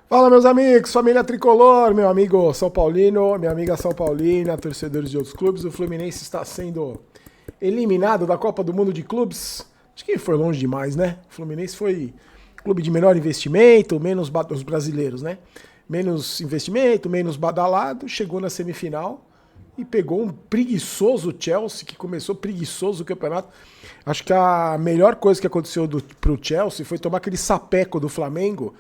Fala, meus amigos, família tricolor, meu amigo São Paulino, minha amiga São Paulina, torcedores de outros clubes. O Fluminense está sendo eliminado da Copa do Mundo de Clubes. Acho que foi longe demais, né? O Fluminense foi clube de menor investimento, menos os brasileiros, né? Menos investimento, menos badalado. Chegou na semifinal e pegou um preguiçoso Chelsea, que começou preguiçoso o campeonato. Acho que a melhor coisa que aconteceu pro Chelsea foi tomar aquele sapeco do Flamengo.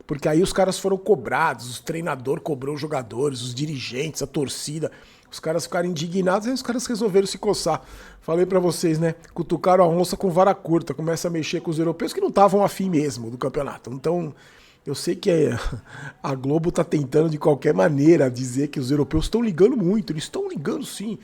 Porque aí os caras foram cobrados, o treinador cobrou os jogadores, os dirigentes, a torcida. Os caras ficaram indignados e os caras resolveram se coçar. Falei pra vocês, né? Cutucaram a onça com vara curta. Começa a mexer com os europeus que não estavam afim mesmo do campeonato. Então, eu sei que a Globo tá tentando de qualquer maneira dizer que os europeus estão ligando muito. Eles estão ligando sim.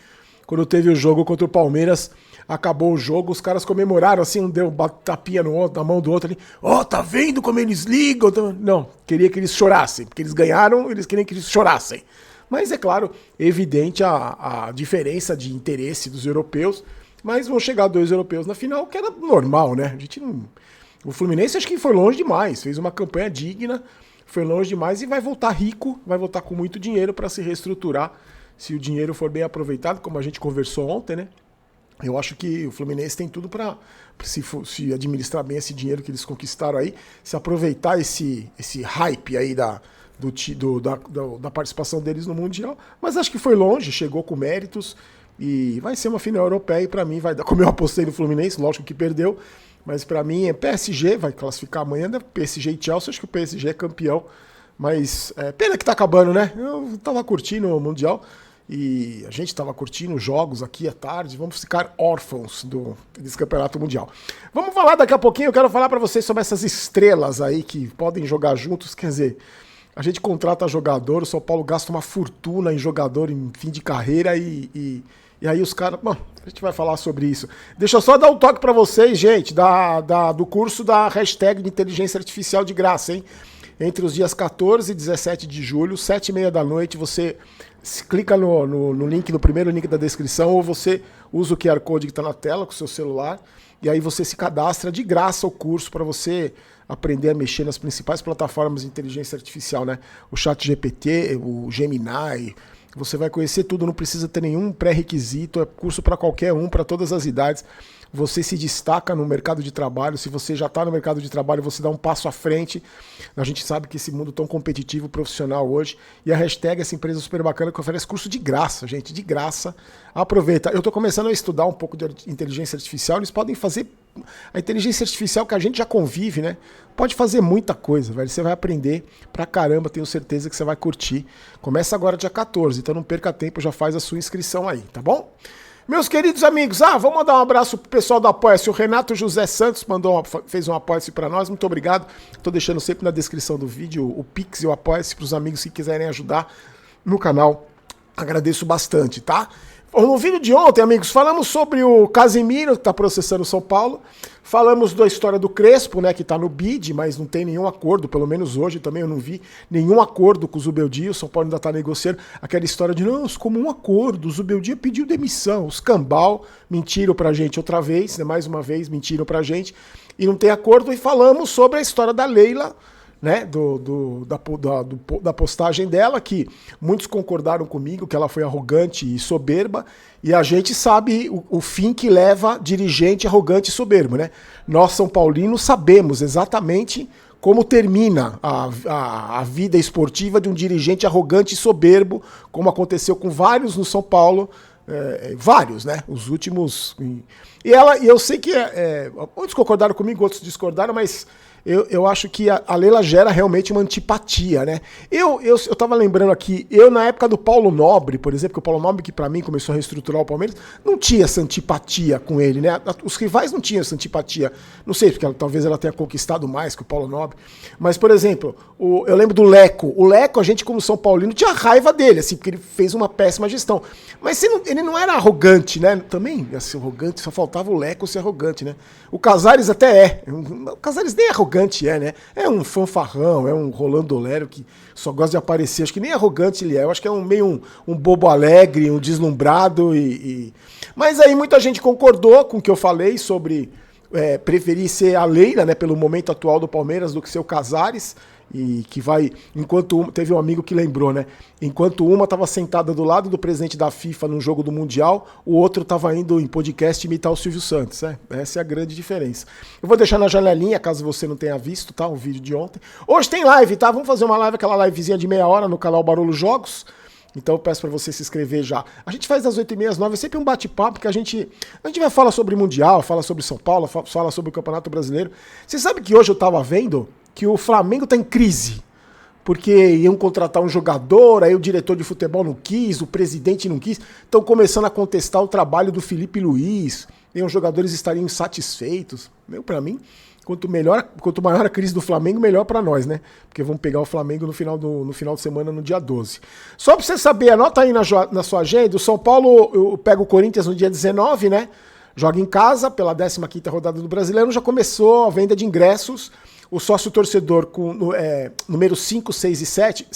Quando teve o jogo contra o Palmeiras, acabou o jogo, os caras comemoraram assim, um deu um tapinha no outro, na mão do outro ali. Ó, tá vendo como eles ligam? Não, queria que eles chorassem, porque eles ganharam, eles queriam que eles chorassem. Mas é claro, evidente a diferença de interesse dos europeus, mas vão chegar dois europeus na final, que era normal, né? A gente não... O Fluminense acho que foi longe demais, fez uma campanha digna, foi longe demais e vai voltar rico, vai voltar com muito dinheiro para se reestruturar, se o dinheiro for bem aproveitado, como a gente conversou ontem, né? Eu acho que o Fluminense tem tudo para se administrar bem esse dinheiro que eles conquistaram aí, se aproveitar esse hype aí da participação deles no Mundial. Mas acho que foi longe, chegou com méritos e vai ser uma final europeia e para mim vai dar, como eu apostei no Fluminense, lógico que perdeu, mas para mim é PSG, vai classificar amanhã, né? PSG e Chelsea, acho que o PSG é campeão, mas pena que tá acabando, né? Eu tava curtindo o Mundial. E a gente estava curtindo os jogos aqui à tarde, vamos ficar órfãos desse campeonato mundial. Vamos falar daqui a pouquinho, eu quero falar para vocês sobre essas estrelas aí que podem jogar juntos, quer dizer, a gente contrata jogador, o São Paulo gasta uma fortuna em jogador em fim de carreira e aí os caras... Bom, a gente vai falar sobre isso. Deixa eu só dar um toque para vocês, gente, do curso da hashtag de inteligência artificial de graça, hein? Entre os dias 14 e 17 de julho, 7h30 da noite, você clica no link, no primeiro link da descrição, ou você usa o QR Code que está na tela com o seu celular, e aí você se cadastra de graça ao curso para você aprender a mexer nas principais plataformas de inteligência artificial, né? O ChatGPT, o Gemini, você vai conhecer tudo, não precisa ter nenhum pré-requisito, é curso para qualquer um, para todas as idades. Você se destaca no mercado de trabalho, se você já está no mercado de trabalho, você dá um passo à frente. A gente sabe que esse mundo tão competitivo, profissional hoje, e a hashtag, essa empresa super bacana que oferece curso de graça, gente, de graça. Aproveita. Eu estou começando a estudar um pouco de inteligência artificial, eles podem fazer a inteligência artificial que a gente já convive, né? Pode fazer muita coisa, velho. Você vai aprender pra caramba, tenho certeza que você vai curtir. Começa agora dia 14, então não perca tempo, já faz a sua inscrição aí, tá bom? Meus queridos amigos, vamos mandar um abraço pro pessoal do Apoia-se. O Renato José Santos fez um Apoia-se para nós, muito obrigado. Tô deixando sempre na descrição do vídeo o Pix e o Apoia-se pros amigos que quiserem ajudar no canal. Agradeço bastante, tá? No vídeo de ontem, amigos, falamos sobre o Casimiro, que está processando o São Paulo. Falamos da história do Crespo, né, que está no BID, mas não tem nenhum acordo, pelo menos hoje também eu não vi nenhum acordo com o Zubeldia. O São Paulo ainda está negociando aquela história de, não, como um acordo, o Zubeldia pediu demissão. Os cambal mentiram pra gente outra vez, né, mais uma vez mentiram pra gente, e não tem acordo. E falamos sobre a história da Leila, né, da postagem dela, que muitos concordaram comigo, que ela foi arrogante e soberba, e a gente sabe o fim que leva dirigente arrogante e soberbo, né? Nós, São Paulinos, sabemos exatamente como termina a vida esportiva de um dirigente arrogante e soberbo, como aconteceu com vários no São Paulo, vários, né? Os últimos... E eu sei que muitos concordaram comigo, outros discordaram, mas... Eu acho que a Leila gera realmente uma antipatia, né? Eu tava lembrando aqui, na época do Paulo Nobre, por exemplo, que o Paulo Nobre, que pra mim começou a reestruturar o Palmeiras, não tinha essa antipatia com ele, né? Os rivais não tinham essa antipatia. Não sei, porque talvez ela tenha conquistado mais que o Paulo Nobre. Mas, por exemplo, eu lembro do Leco. O Leco, a gente, como São Paulino, tinha raiva dele, assim, porque ele fez uma péssima gestão. Mas ele não era arrogante, né? Também, assim, arrogante, só faltava o Leco ser arrogante, né? O Casares até é. O Casares nem é arrogante, né? É um fanfarrão, é um Rolando Lero que só gosta de aparecer. Acho que nem arrogante ele é. Eu acho que é meio um bobo alegre, um deslumbrado. Mas aí muita gente concordou com o que eu falei sobre preferir ser a Leila, né, pelo momento atual do Palmeiras, do que ser o Casares. E que vai, teve um amigo que lembrou, né? Enquanto uma estava sentada do lado do presidente da FIFA num jogo do Mundial, o outro estava indo em podcast imitar o Silvio Santos, né? Essa é a grande diferença. Eu vou deixar na janelinha, caso você não tenha visto, tá? O vídeo de ontem. Hoje tem live, tá? Vamos fazer uma live, aquela livezinha de meia hora no canal Barulho Jogos. Então eu peço para você se inscrever já. A gente faz das 8h30 às 9h, é sempre um bate-papo, que a gente vai falar sobre Mundial, fala sobre São Paulo, fala sobre o Campeonato Brasileiro. Você sabe que hoje eu tava vendo que o Flamengo tá em crise, porque iam contratar um jogador, aí o diretor de futebol não quis, o presidente não quis, estão começando a contestar o trabalho do Felipe Luiz, e os jogadores estariam insatisfeitos. Para mim, quanto maior a crise do Flamengo, melhor para nós, né? Porque vamos pegar o Flamengo no final de semana, no dia 12. Só para você saber, anota aí na sua agenda, o São Paulo pega o Corinthians no dia 19, né? Joga em casa pela 15ª rodada do Brasileiro, já começou a venda de ingressos. O sócio-torcedor com número 5, 6 e 7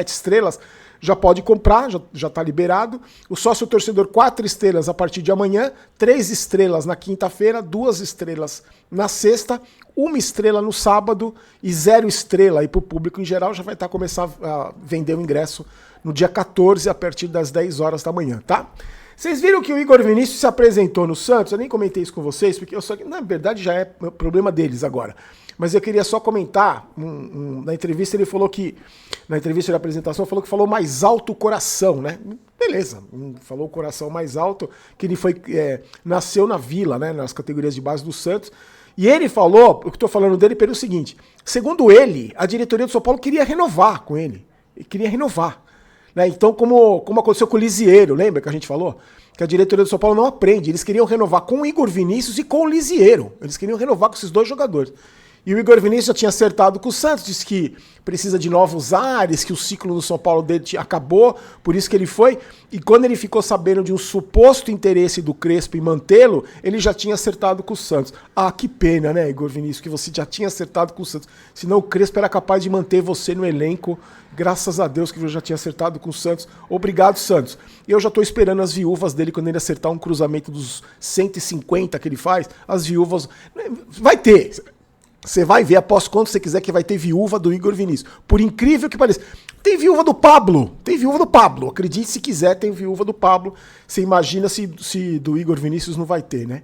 estrelas já pode comprar, já está liberado. O sócio-torcedor 4 estrelas a partir de amanhã, 3 estrelas na quinta-feira, 2 estrelas na sexta, 1 estrela no sábado e 0 estrela aí para o público em geral. Já vai estar começando a vender o ingresso no dia 14, a partir das 10 horas da manhã, tá? Vocês viram que o Igor Vinícius se apresentou no Santos? Eu nem comentei isso com vocês, porque na verdade já é problema deles agora. Mas eu queria só comentar, na entrevista ele falou que, na entrevista de apresentação, falou mais alto o coração, né? Beleza, falou o coração mais alto, que ele nasceu na Vila, né, nas categorias de base do Santos. E ele falou, o que estou falando dele, pelo seguinte, segundo ele, a diretoria do São Paulo queria renovar com ele, queria renovar. Né? Então, como aconteceu com o Lisieiro, lembra que a gente falou? Que a diretoria do São Paulo não aprende, eles queriam renovar com o Igor Vinícius e com o Lisieiro, eles queriam renovar com esses dois jogadores. E o Igor Vinícius já tinha acertado com o Santos, disse que precisa de novos ares, que o ciclo no São Paulo dele acabou, por isso que ele foi. E quando ele ficou sabendo de um suposto interesse do Crespo em mantê-lo, ele já tinha acertado com o Santos. Ah, que pena, né, Igor Vinícius, que você já tinha acertado com o Santos. Senão o Crespo era capaz de manter você no elenco. Graças a Deus que eu já tinha acertado com o Santos. Obrigado, Santos. E eu já estou esperando as viúvas dele quando ele acertar um cruzamento dos 150 que ele faz. As viúvas... Vai ter... Você vai ver, após quanto você quiser, que vai ter viúva do Igor Vinícius. Por incrível que pareça. Tem viúva do Pablo. Acredite se quiser, tem viúva do Pablo. Você imagina se do Igor Vinícius não vai ter, né?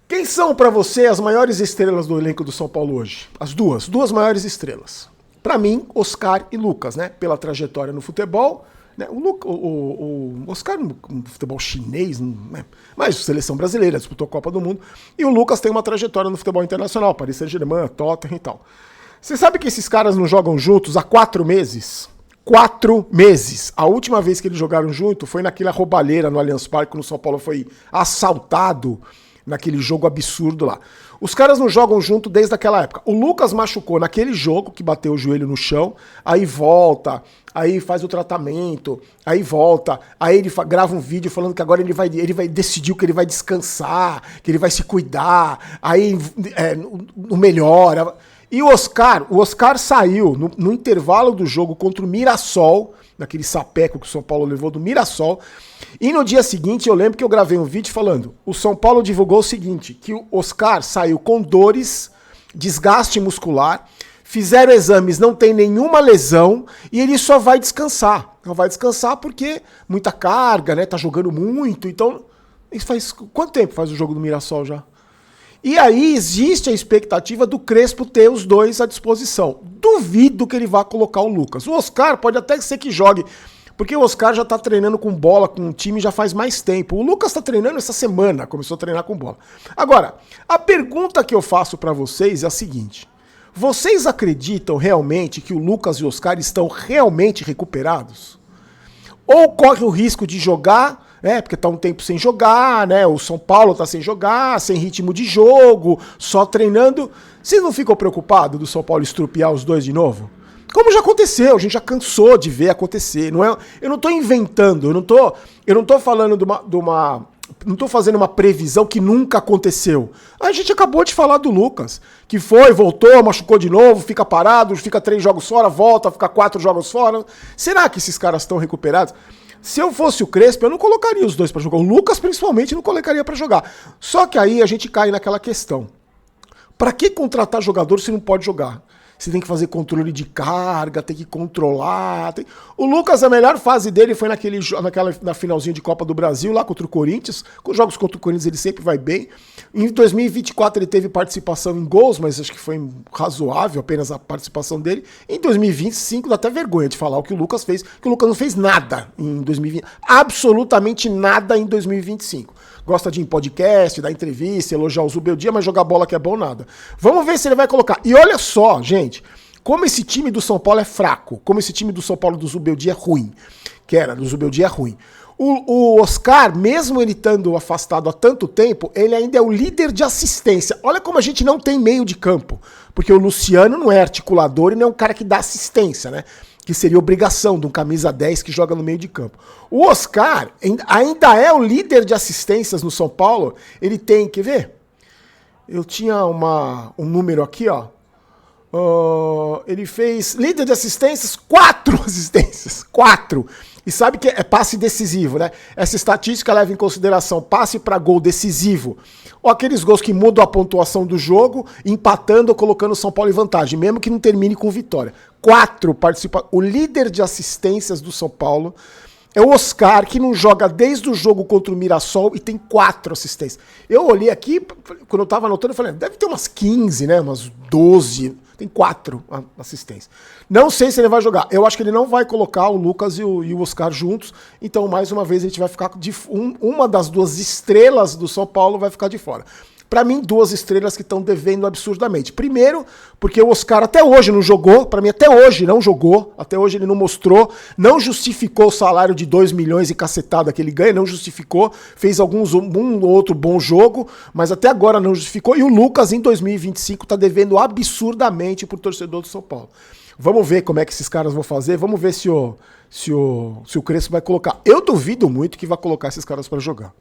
Quem são para você as maiores estrelas do elenco do São Paulo hoje? As duas maiores estrelas. Para mim, Oscar e Lucas, né? Pela trajetória no futebol... Né? O Oscar no futebol chinês, né? Mas seleção brasileira, disputou a Copa do Mundo. E o Lucas tem uma trajetória no futebol internacional, Paris Saint-Germain, Tottenham e tal. Você sabe que esses caras não jogam juntos há 4 meses? 4 meses. A última vez que eles jogaram junto foi naquela roubalheira no Allianz Parque, quando o São Paulo foi assaltado naquele jogo absurdo lá. Os caras não jogam junto desde aquela época. O Lucas machucou naquele jogo, que bateu o joelho no chão, aí volta, aí faz o tratamento, aí volta, aí ele grava um vídeo falando que agora ele vai decidir que ele vai descansar, que ele vai se cuidar, aí não melhora. E o Oscar saiu no intervalo do jogo contra o Mirassol, naquele sapeco que o São Paulo levou do Mirassol, e no dia seguinte eu lembro que eu gravei um vídeo falando, o São Paulo divulgou o seguinte, que o Oscar saiu com dores, desgaste muscular, fizeram exames, não tem nenhuma lesão, e ele só vai descansar. Não vai descansar porque muita carga, né? Tá jogando muito, então... Isso faz... Quanto tempo faz o jogo do Mirassol já? E aí existe a expectativa do Crespo ter os dois à disposição. Duvido que ele vá colocar o Lucas. O Oscar pode até ser que jogue, porque o Oscar já tá treinando com bola, com o time já faz mais tempo. O Lucas tá treinando essa semana, começou a treinar com bola. Agora, a pergunta que eu faço pra vocês é a seguinte. Vocês acreditam realmente que o Lucas e o Oscar estão realmente recuperados? Ou corre o risco de jogar... porque tá um tempo sem jogar, né? O São Paulo tá sem jogar, sem ritmo de jogo, só treinando. Vocês não ficam preocupados do São Paulo estrupiar os dois de novo? Como já aconteceu, a gente já cansou de ver acontecer. Eu não tô inventando, eu não tô falando não tô fazendo uma previsão que nunca aconteceu. A gente acabou de falar do Lucas, que voltou, machucou de novo, fica parado, fica 3 jogos fora, volta, fica 4 jogos fora. Será que esses caras estão recuperados? Se eu fosse o Crespo, eu não colocaria os dois pra jogar. O Lucas, principalmente, não colocaria pra jogar. Só que aí a gente cai naquela questão. Pra que contratar jogador se não pode jogar? você tem que fazer controle de carga, tem que controlar. O Lucas, a melhor fase dele foi na finalzinho de Copa do Brasil, lá contra o Corinthians. Com os jogos contra o Corinthians ele sempre vai bem. Em 2024 ele teve participação em gols, mas acho que foi razoável apenas a participação dele. Em 2025 dá até vergonha de falar o que o Lucas fez, que o Lucas não fez nada em 2020. Absolutamente nada em 2025. Gosta de ir em podcast, dar entrevista, elogiar o Zubeldia, mas jogar bola que é bom nada. Vamos ver se ele vai colocar. E olha só, gente, como esse time do São Paulo é fraco, como esse time do São Paulo do Zubeldia é ruim, do Zubeldia é ruim. O Oscar, mesmo ele estando afastado há tanto tempo, ele ainda é o líder de assistência. Olha como a gente não tem meio de campo, porque o Luciano não é articulador e não é um cara que dá assistência, né? Que seria obrigação de um camisa 10 que joga no meio de campo. O Oscar ainda é o líder de assistências no São Paulo. Ele tem, quer ver? Eu tinha um número aqui, ó. Ele fez líder de assistências, 4 assistências. 4. E sabe que é passe decisivo, né? Essa estatística leva em consideração passe para gol decisivo, ou aqueles gols que mudam a pontuação do jogo, empatando ou colocando o São Paulo em vantagem, mesmo que não termine com vitória. 4 participa. O líder de assistências do São Paulo é o Oscar, que não joga desde o jogo contra o Mirassol e tem 4 assistências. Eu olhei aqui, quando eu tava anotando, eu falei, deve ter umas 15, né? Umas 12. Tem 4 assistências. Não sei se ele vai jogar. Eu acho que ele não vai colocar o Lucas e o Oscar juntos. Então, mais uma vez, a gente vai ficar uma das 2 estrelas do São Paulo vai ficar de fora. Pra mim, 2 estrelas que estão devendo absurdamente. Primeiro, porque o Oscar até hoje não jogou. Pra mim, até hoje não jogou. Até hoje ele não mostrou. Não justificou o salário de 2 milhões e cacetada que ele ganha. Não justificou. Fez um ou outro bom jogo. Mas até agora não justificou. E o Lucas, em 2025, tá devendo absurdamente pro torcedor do São Paulo. Vamos ver como é que esses caras vão fazer. Vamos ver se o Crespo vai colocar. Eu duvido muito que vai colocar esses caras pra jogar.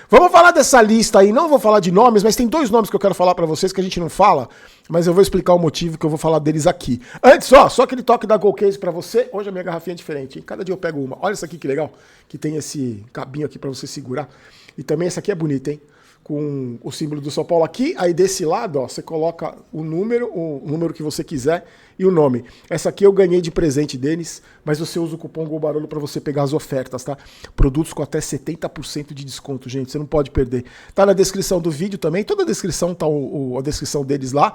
Vamos falar dessa lista aí. Não vou falar de nomes, mas tem 2 nomes que eu quero falar pra vocês que a gente não fala, mas eu vou explicar o motivo que eu vou falar deles aqui. Antes, só aquele toque da Golcase pra você. Hoje a minha garrafinha é diferente, hein? Cada dia eu pego uma. Olha essa aqui que legal, que tem esse cabinho aqui pra você segurar. E também essa aqui é bonita, hein? Com o símbolo do São Paulo aqui, aí desse lado, ó, você coloca o número que você quiser e o nome. Essa aqui eu ganhei de presente deles, mas você usa o cupom GOLBAROLO para você pegar as ofertas, tá? Produtos com até 70% de desconto, gente, você não pode perder. Tá na descrição do vídeo também, toda a descrição tá a descrição deles lá,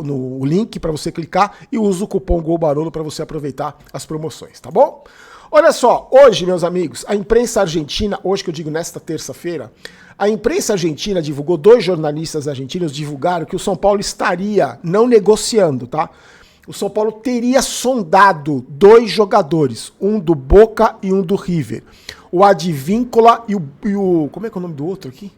o link para você clicar e usa o cupom GOLBAROLO para você aproveitar as promoções, tá bom? Olha só, hoje, meus amigos, a imprensa argentina, hoje que eu digo nesta terça-feira, a imprensa argentina divulgou, 2 jornalistas argentinos divulgaram que o São Paulo estaria não negociando, tá? O São Paulo teria sondado 2 jogadores, um do Boca e um do River. O Advíncula e o como é que é o nome do outro aqui?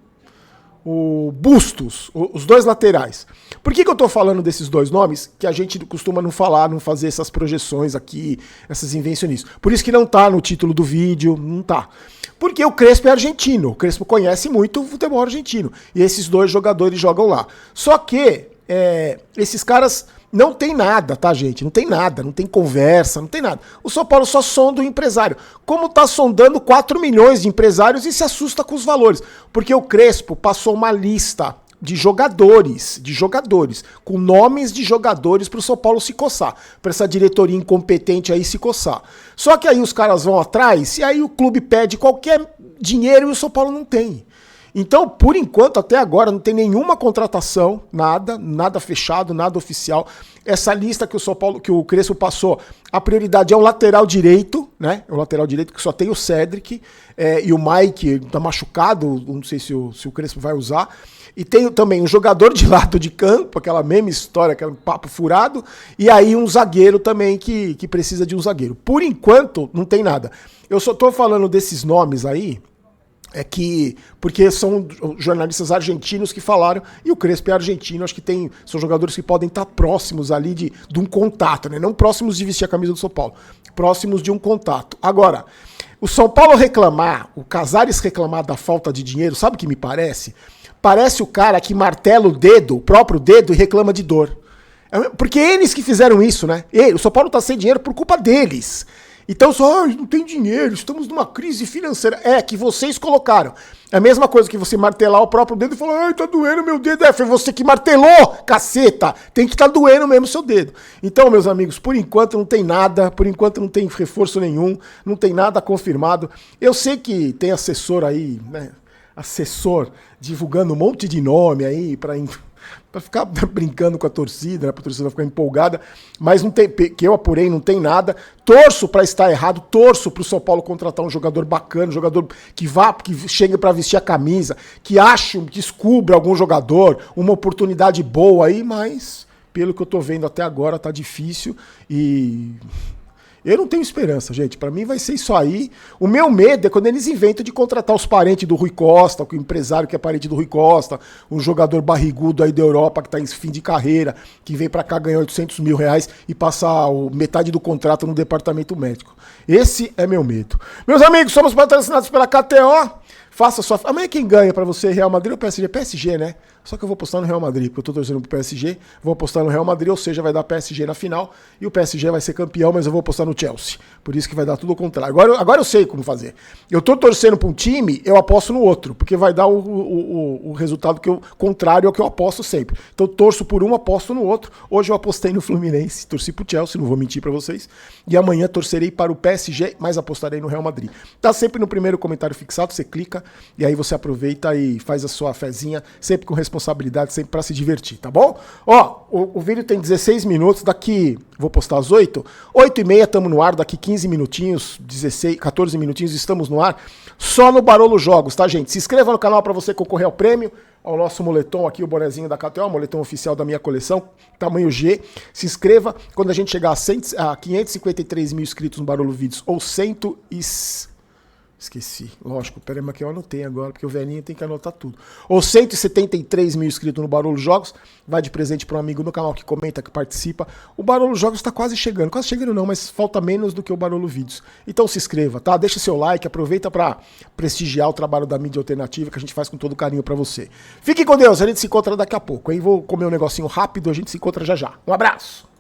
O Bustos, os 2 laterais. Por que eu tô falando desses 2 nomes? Que a gente costuma não falar, não fazer essas projeções aqui, essas invencionistas. Por isso que não tá no título do vídeo, não tá. Porque o Crespo é argentino, o Crespo conhece muito o futebol argentino. E esses 2 jogadores jogam lá. Só que esses caras não tem nada, tá, gente? Não tem nada, não tem conversa, não tem nada. O São Paulo só sonda o empresário. Como tá sondando 4 milhões de empresários e se assusta com os valores. Porque o Crespo passou uma lista de jogadores, com nomes de jogadores para o São Paulo se coçar, para essa diretoria incompetente aí se coçar. Só que aí os caras vão atrás e aí o clube pede qualquer dinheiro e o São Paulo não tem. Então, por enquanto, até agora, não tem nenhuma contratação, nada fechado, nada oficial. Essa lista que o São Paulo, que o Crespo passou, a prioridade é o lateral direito, né? O lateral direito que só tem o Cedric e o Mike tá machucado, não sei se o Crespo vai usar. E tem também um jogador de lado de campo, aquela mesma história, aquele papo furado, e aí um zagueiro também que precisa de um zagueiro. Por enquanto, não tem nada. Eu só tô falando desses nomes aí, porque são jornalistas argentinos que falaram, e o Crespo é argentino, acho que são jogadores que podem estar próximos ali de um contato, né? Não próximos de vestir a camisa do São Paulo, próximos de um contato. Agora, o São Paulo reclamar, o Casares reclamar da falta de dinheiro, sabe o que me parece? Parece o cara que martela o dedo, o próprio dedo, e reclama de dor. Porque eles que fizeram isso, né? O São Paulo tá sem dinheiro por culpa deles. Então só, não tem dinheiro, estamos numa crise financeira. É, que vocês colocaram. É a mesma coisa que você martelar o próprio dedo e falar, ai, tá doendo meu dedo. É, foi você que martelou, caceta. Tem que tá doendo mesmo o seu dedo. Então, meus amigos, por enquanto não tem nada, por enquanto não tem reforço nenhum, não tem nada confirmado. Eu sei que tem assessor aí, né? Assessor divulgando um monte de nome aí pra ficar brincando com a torcida, né, pra torcida ficar empolgada, mas não tem, que eu apurei, não tem nada. Torço pra estar errado, torço pro São Paulo contratar um jogador bacana, um jogador que chegue pra vestir a camisa, que descubra algum jogador, uma oportunidade boa aí, mas pelo que eu tô vendo até agora tá difícil e eu não tenho esperança, gente. Pra mim vai ser isso aí. O meu medo é quando eles inventam de contratar os parentes do Rui Costa, o empresário que é parente do Rui Costa, um jogador barrigudo aí da Europa que tá em fim de carreira, que vem pra cá ganhar 800 mil reais e passar metade do contrato no departamento médico. Esse é meu medo. Meus amigos, somos patrocinados pela KTO. Faça sua... Amanhã quem ganha pra você, Real Madrid ou PSG? PSG, né? Só que eu vou apostar no Real Madrid, porque eu tô torcendo pro PSG, vou apostar no Real Madrid, ou seja, vai dar PSG na final, e o PSG vai ser campeão, mas eu vou apostar no Chelsea. Por isso que vai dar tudo ao contrário. Agora eu sei como fazer. Eu tô torcendo pra um time, eu aposto no outro, porque vai dar o resultado contrário ao que eu aposto sempre. Então eu torço por um, aposto no outro. Hoje eu apostei no Fluminense, torci pro Chelsea, não vou mentir pra vocês. E amanhã torcerei para o PSG, mas apostarei no Real Madrid. Tá sempre no primeiro comentário fixado, você clica, e aí você aproveita e faz a sua fezinha, sempre com responsabilidade, sempre pra se divertir, tá bom? Ó, o vídeo tem 16 minutos, daqui, vou postar às 8h30, estamos no ar, daqui 15 minutinhos, 14 minutinhos, estamos no ar, só no Barolo Jogos, tá, gente? Se inscreva no canal pra você concorrer ao prêmio, ao nosso moletom aqui, o bonezinho da KTO, o moletom oficial da minha coleção, tamanho G. Se inscreva, quando a gente chegar a 553 mil inscritos no Barolo Vídeos, ou Esqueci, lógico, peraí, mas que eu anotei agora, porque o velhinho tem que anotar tudo. Ou 173 mil inscritos no Barolo Jogos, vai de presente para um amigo no canal que comenta, que participa. O Barolo Jogos está quase chegando não, mas falta menos do que o Barolo Vídeos. Então se inscreva, tá? Deixa seu like, aproveita para prestigiar o trabalho da mídia alternativa que a gente faz com todo carinho para você. Fique com Deus, a gente se encontra daqui a pouco, hein? Vou comer um negocinho rápido, a gente se encontra já já. Um abraço!